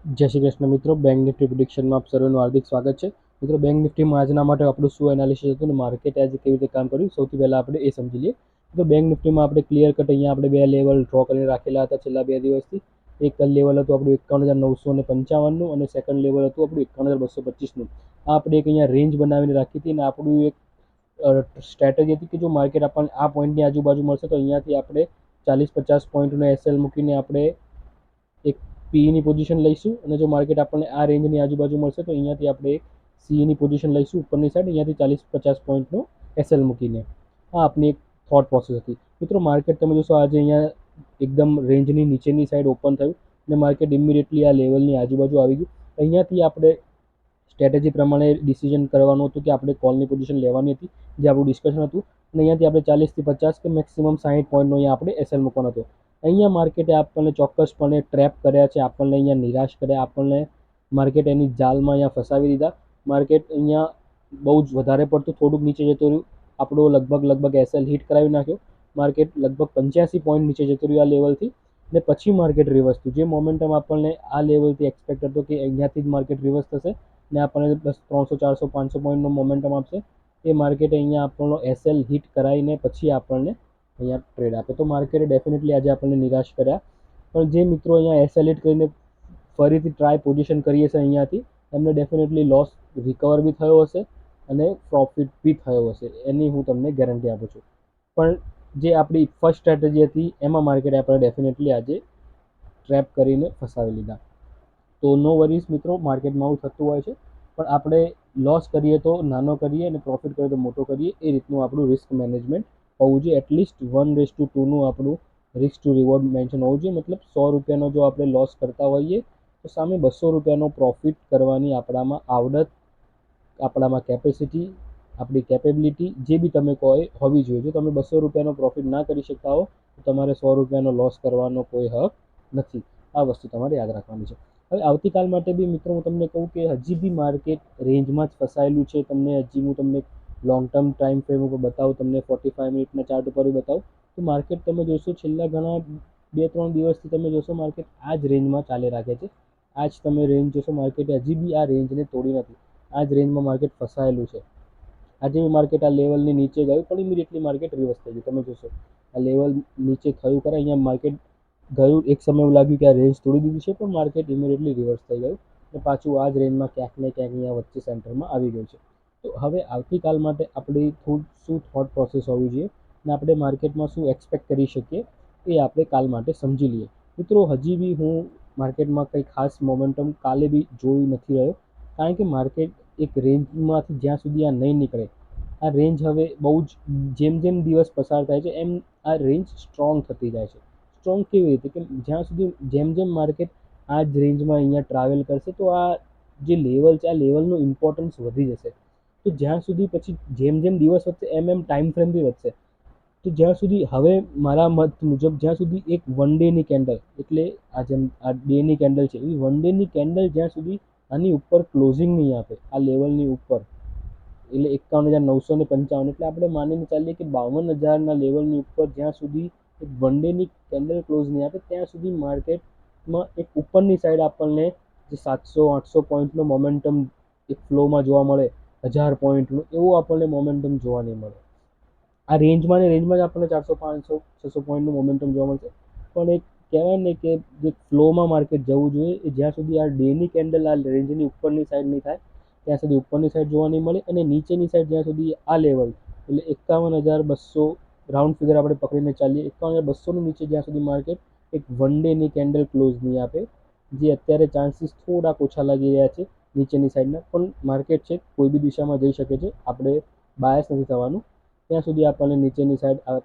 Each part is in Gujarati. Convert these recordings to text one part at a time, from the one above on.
જય શ્રી કૃષ્ણ મિત્રો, બેંક નિફ્ટી પ્રિડિક્શનમાં આપ સર્વેનું હાર્દિક સ્વાગત છે. મિત્રો, બેંક નિફ્ટીમાં આજના માટે આપણું શું એનાલિસિસ હતું અને માર્કેટ આજે કેવી રીતે કામ કર્યું, સૌથી પહેલાં આપણે એ સમજી લઈએ. તો બેંક નિફ્ટીમાં આપણે ક્લિયર કટ અહીંયા આપણે બે લેવલ ડ્રો કરીને રાખેલા હતા છેલ્લા 2 દિવસથી. એક લેવલ હતું આપણું 51,955નું અને સેકન્ડ લેવલ હતું આપણું 51,225નું. આ આપણે એક અહીંયા રેન્જ બનાવીને રાખી હતી અને આપણું એક સ્ટ્રેટેજી હતી કે જો માર્કેટ આપણને આ પોઈન્ટની આજુબાજુ મળશે તો અહીંયાથી આપણે 40-50 પોઈન્ટનો એસએલ મૂકીને આપણે એક પીની પોઝિશન લઈશું અને જો માર્કેટ આપણને આ રેન્જની આજુબાજુ મળશે તો અહીંયાથી આપણે એક સીની પોઝિશન લઈશું ઉપરની સાઈડ, અહીંયાથી 40-50 પોઈન્ટનો એસએલ મૂકીને. આ આપણી એક થોટ પ્રોસેસ હતી. મિત્રો, માર્કેટ તમે જોશો આજે અહીંયા એકદમ રેન્જની નીચેની સાઈડ ઓપન થયું અને માર્કેટ ઇમિડિયેટલી આ લેવલની આજુબાજુ આવી ગયું. અહીંયાથી આપણે સ્ટ્રેટેજી પ્રમાણે ડિસિઝન કરવાનું હતું કે આપણે કોલની પોઝિશન લેવાની હતી, જે આપણું ડિસ્કશન હતું. અને અહીંયાથી આપણે 40-50 કે મેક્સિમમ 60 પોઈન્ટનો અહીંયા આપણે એસએલ મૂકવાનો હતો. અહીંયા માર્કેટે આપણને ચોક્કસપણે ટ્રેપ કર્યા છે, આપણને અહીંયા નિરાશ કર્યા, આપણને માર્કેટ એની જાલમાં અહીંયા ફસાવી દીધા. માર્કેટ અહીંયા બહુ જ વધારે પડતું થોડુંક નીચે જતું રહ્યું, આપણો લગભગ એસએલ હિટ કરાવી નાખ્યો. માર્કેટ લગભગ 85 પોઈન્ટ નીચે જતું રહ્યું આ લેવલથી ને પછી માર્કેટ રિવર્સ થયું. જે મોમેન્ટમ આપણને આ લેવલથી એક્સપેક્ટ હતો કે અહીંયાથી જ માર્કેટ રિવર્સ થશે ને આપણને બસ 300-400-500 પોઈન્ટનો મોમેન્ટમ આપશે, એ માર્કેટે અહીંયા આપણનો એસએલ હિટ કરાવીને પછી આપણને અહીંયા ટ્રેડ આપે. તો માર્કેટે ડેફિનેટલી આજે આપણને નિરાશ કર્યા. પણ જે મિત્રો અહીંયા એસએલ હિટ કરીને ફરીથી ટ્રાય પોઝિશન કરીએ છે અહીંયાથી, એમને ડેફિનેટલી લોસ રિકવર બી થયો હશે અને પ્રોફિટ બી થયો હશે, એની હું તમને ગેરંટી આપું છું. પણ જે આપણી ફર્સ્ટ સ્ટ્રેટેજી હતી એમાં માર્કેટે આપણે ડેફિનેટલી આજે ટ્રેપ કરીને ફસાવી લીધા. તો નો વરીઝ મિત્રો, માર્કેટમાં આવું થતું હોય છે. પણ આપણે લોસ કરીએ તો નાનો કરીએ અને પ્રોફિટ કરીએ તો મોટો કરીએ, એ રીતનું આપણું રિસ્ક મેનેજમેન્ટ હોવું જોઈએ. એટલીસ્ટ 1:2નું આપણું રિસ્ક ટુ રિવોર્ડ મેન્શન હોવું જોઈએ. મતલબ 100 રૂપિયાનો જો આપણે લોસ કરતા હોઈએ તો સામે 200 રૂપિયાનો પ્રોફિટ કરવાની આપણામાં આવડત, આપણામાં કેપેસિટી, આપણી કેપેબિલિટી જે બી તમે કહો એ હોવી જોઈએ. જો તમે 200 રૂપિયાનો પ્રોફિટ ના કરી શકતા હો તો તમારે 100 રૂપિયાનો લોસ કરવાનો કોઈ હક નથી. આ વસ્તુ તમારે યાદ રાખવાની છે. હવે આવતીકાલ માટે બી મિત્રો હું તમને કહું કે હજી બી માર્કેટ રેન્જમાં જ ફસાયેલું છે. હું તમને લોંગ ટર્મ ટાઈમ ફ્રેમ ઉપર બતાવું, તમને 45 મિનિટના ચાર્ટ ઉપર બી બતાવું તો માર્કેટ તમે જોશો છેલ્લા ઘણા 2-3 દિવસથી તમે જોશો માર્કેટ આ જ રેન્જમાં ચાલી રાખે છે. આ જ તમે રેન્જ જોશો, માર્કેટે હજી બી આ રેન્જને તોડી નથી. આ જ રેન્જમાં માર્કેટ ફસાયેલું છે. આજે બી માર્કેટ આ લેવલની નીચે ગયું પણ ઇમિડિયેટલી માર્કેટ રિવર્સ થઈ ગયું. તમે જોશો આ લેવલ નીચે થયું ખરા, અહીંયા માર્કેટ ગયું, એક સમય એવું લાગ્યું કે આ રેન્જ તોડી દીધી છે પણ માર્કેટ ઇમિડિયેટલી રિવર્સ થઈ ગયું અને પાછું આ જ રેન્જમાં ક્યાંક ને ક્યાંક અહીંયા વચ્ચે સેન્ટરમાં આવી ગયું છે. તો હવે આવતીકાલ માટે આપણી શું થોટ પ્રોસેસ હોવી જોઈએ અને આપણે માર્કેટમાં શું એક્સપેક્ટ કરી શકીએ એ આપણે કાલ માટે સમજી લઈએ. મિત્રો, હજી બી હું માર્કેટમાં કંઈ ખાસ મોમેન્ટમ કાલે બી જોઈ નથી રહ્યો, કારણ કે માર્કેટ એક રેન્જમાંથી જ્યાં સુધી આ નહીં નીકળે, આ રેન્જ હવે બહુ જ જેમ જેમ દિવસ પસાર થાય છે એમ આ રેન્જ સ્ટ્રોંગ થતી જાય છે. સ્ટ્રોંગ કેવી રીતે કે જ્યાં સુધી જેમ માર્કેટ આ જ રેન્જમાં અહીંયા ટ્રાવેલ કરશે તો આ જે લેવલ છે આ લેવલનું ઇમ્પોર્ટન્સ વધી જશે. તો જ્યાં સુધી પછી જેમ દિવસ વધશે એમ ટાઈમ ફ્રેમ બી વધશે. તો જ્યાં સુધી હવે મારા મત મુજબ જ્યાં સુધી એક વન ડેની કેન્ડલ, એટલે આ ડેની કેન્ડલ છે, એ વન ડેની કેન્ડલ જ્યાં સુધી આની ઉપર ક્લોઝિંગ નહીં આપે આ લેવલની ઉપર, એટલે 51,955, એટલે આપણે માનીને ચાલીએ કે 52,000ના લેવલની ઉપર જ્યાં સુધી એક વન ડેની કેન્ડલ ક્લોઝ નહીં આપે ત્યાં સુધી માર્કેટમાં એક ઉપરની સાઈડ આપણને જે 700-800 પોઈન્ટનો મોમેન્ટમ એક ફ્લોમાં જોવા મળે, 1000 પોઈન્ટનું, એવું આપણને મોમેન્ટમ જોવા નહીં મળે. આ રેન્જમાં જ આપણને 400-500-600 પોઈન્ટનું મોમેન્ટમ જોવા મળશે. પણ એક કહેવાય ને કે જે ફ્લોમાં માર્કેટ જવું જોઈએ એ જ્યાં સુધી આ ડેની કેન્ડલ આ રેન્જની ઉપરની સાઈડ નહીં થાય ત્યાં સુધી ઉપરની સાઈડ જોવા નહીં મળે અને નીચેની સાઈડ જ્યાં સુધી આ લેવલ એટલે 51,200 રાઉન્ડ ફિગર આપણે પકડીને ચાલીએ, 51,200ની નીચે જ્યાં સુધી માર્કેટ એક વન ડેની કેન્ડલ ક્લોઝ નહીં આપે, જે અત્યારે ચાન્સીસ થોડાક ઓછા લાગી રહ્યા છે નીચેની સાઈડના, પણ માર્કેટ છે કોઈ બી દિશામાં જઈ શકે છે, આપણે બાયસ નથી થવાનું, ત્યાં સુધી આપણને નીચેની સાઈડ આ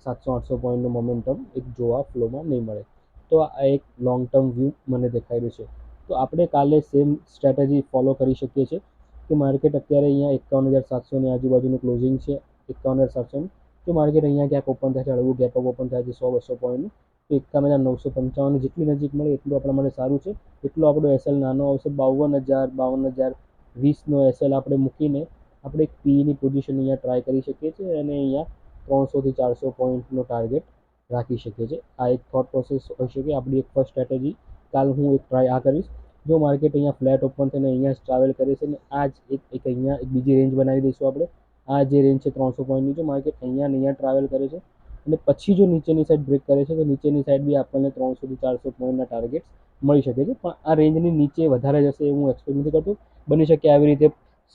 700-800 પોઈન્ટનું મોમેન્ટમ એક જોવા ફ્લોમાં નહીં મળે. તો આ એક લોંગ ટર્મ વ્યૂ મને દેખાઈ રહ્યું છે. તો આપણે કાલે સેમ સ્ટ્રેટેજી ફોલો કરી શકીએ છીએ કે માર્કેટ અત્યારે અહીંયા 51,700ની આજુબાજુનું ક્લોઝિંગ છે, 51,700. તો માર્કેટ અહીંયા ક્યાંક ઓપન થાય છે, હળવું ગેપઅપ ઓપન થાય છે 100-200 પોઈન્ટનું, તો 51,955 જેટલી નજીક મળે એટલું આપણા માટે સારું છે. એટલો આપણો એસએલ નાનો આવશે, 52,020નો એસએલ આપણે મૂકીને આપણે એક પીની પોઝિશન અહીંયા ટ્રાય કરી શકીએ છીએ અને અહીંયા 300-400 પોઈન્ટનો ટાર્ગેટ રાખી શકીએ છીએ. આ એક થોટ પ્રોસેસ હોઈ શકે, આપણી એક ફર્સ્ટ સ્ટ્રેટેજી. કાલ હું એક ટ્રાય આ કરીશ. જો માર્કેટ અહીંયા ફ્લેટ ઓપન થઈને અહીંયા જ ટ્રાવેલ કરે છે ને આ જ એક અહીંયા એક બીજી રેન્જ બનાવી દઈશું આપણે. આ જે રેન્જ છે 300 પોઈન્ટની, જો માર્કેટ અહીંયા ને અહીંયા ટ્રાવેલ કરે છે અને પછી જો નીચેની સાઈડ બ્રેક કરે છે તો નીચેની સાઈડ બી આપણને 300 થી 400 પોઈન્ટના ટાર્ગેટ મળી શકે છે. પણ આ રેન્જની નીચે વધારે જશે એવું હું એક્સપેક્ટ નથી કરતો. બની શકે આવી રીતે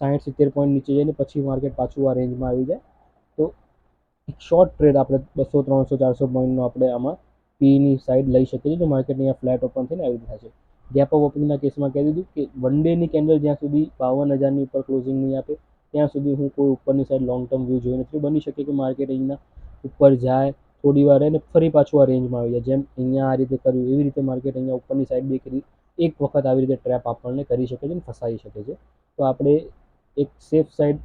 60-70 પોઈન્ટ નીચે જઈને પછી માર્કેટ પાછું આ રેન્જમાં આવી જાય. તો એક શોર્ટ ટ્રેડ આપણે 200, 300, 400 પોઈન્ટનો આપણે આમાં પીની સાઈડ લઈ શકીએ છીએ જો માર્કેટ અહીંયા ફ્લેટ ઓપન થઈને આવી રીતે થશે. ગેપ ઓફ ઓપનિંગના કેસમાં કહી દીધું કે વન ડેની કેન્ડલ જ્યાં સુધી 52,000ની ઉપર ક્લોઝિંગ નહીં આપે ત્યાં સુધી હું કોઈ ઉપરની સાઈડ લોંગ ટર્મ વ્યૂ જોઈ નથી. બની શકે કે માર્કેટ અહીંના ઉપર જાય, થોડી વાર રહીને ફરી પાછું આ રેન્જમાં આવી જાય. જેમ અહીંયા આ રીતે કર્યું એવી રીતે માર્કેટ અહીંયા ઉપરની સાઈડ બી એક વખત આવી રીતે ટ્રેપ આપણને કરી શકે છે અને ફસાઈ શકે છે. તો આપણે એક સેફ સાઈડ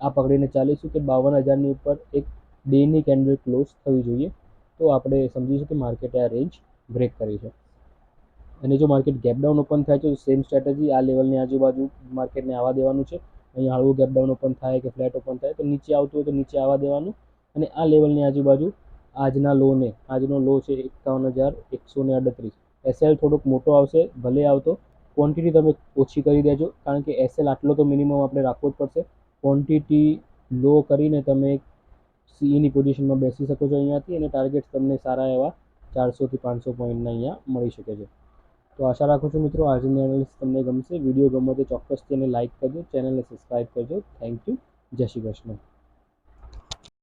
આ પકડીને ચાલીશું કે 52,000ની ઉપર એક ડેની કેન્ડલ ક્લોઝ થવી જોઈએ. તો આપણે સમજીશું કે માર્કેટે આ રેન્જ બ્રેક કરી છે. અને જો માર્કેટ ગેપડાઉન ઓપન થાય છે તો સેમ સ્ટ્રેટેજી, આ લેવલની આજુબાજુ માર્કેટને આવવા દેવાનું છે. અહીંયા હળવું ગેપડાઉન ઓપન થાય કે ફ્લેટ ઓપન થાય તો નીચે આવતું હોય તો નીચે આવવા દેવાનું. અને આ લેવલની આજુબાજુ આજનો લો છે 51,138. એસએલ થોડોક મોટો આવશે, ભલે આવતો. ક્વોન્ટિટી તમે ઓછી કરી દેજો કારણ કે એસએલ આટલો તો મિનિમમ આપણે રાખવો જ પડશે. ક્વોન્ટિટી લો કરીને તમે સીઈની પોઝિશનમાં બેસી શકો છો અહીંયાથી અને ટાર્ગેટ્સ તમને સારા એવા 400 થી 500 પોઈન્ટના અહીંયા મળી શકે છે. તો આશા રાખું છું મિત્રો આજની એનાલિસિસ તમને ગમશે. વિડીયો ગમે તો ચોક્કસ તેને લાઇક કરજો, ચેનલને સબસ્ક્રાઈબ કરજો. Thank you. જય શ્રી કૃષ્ણ.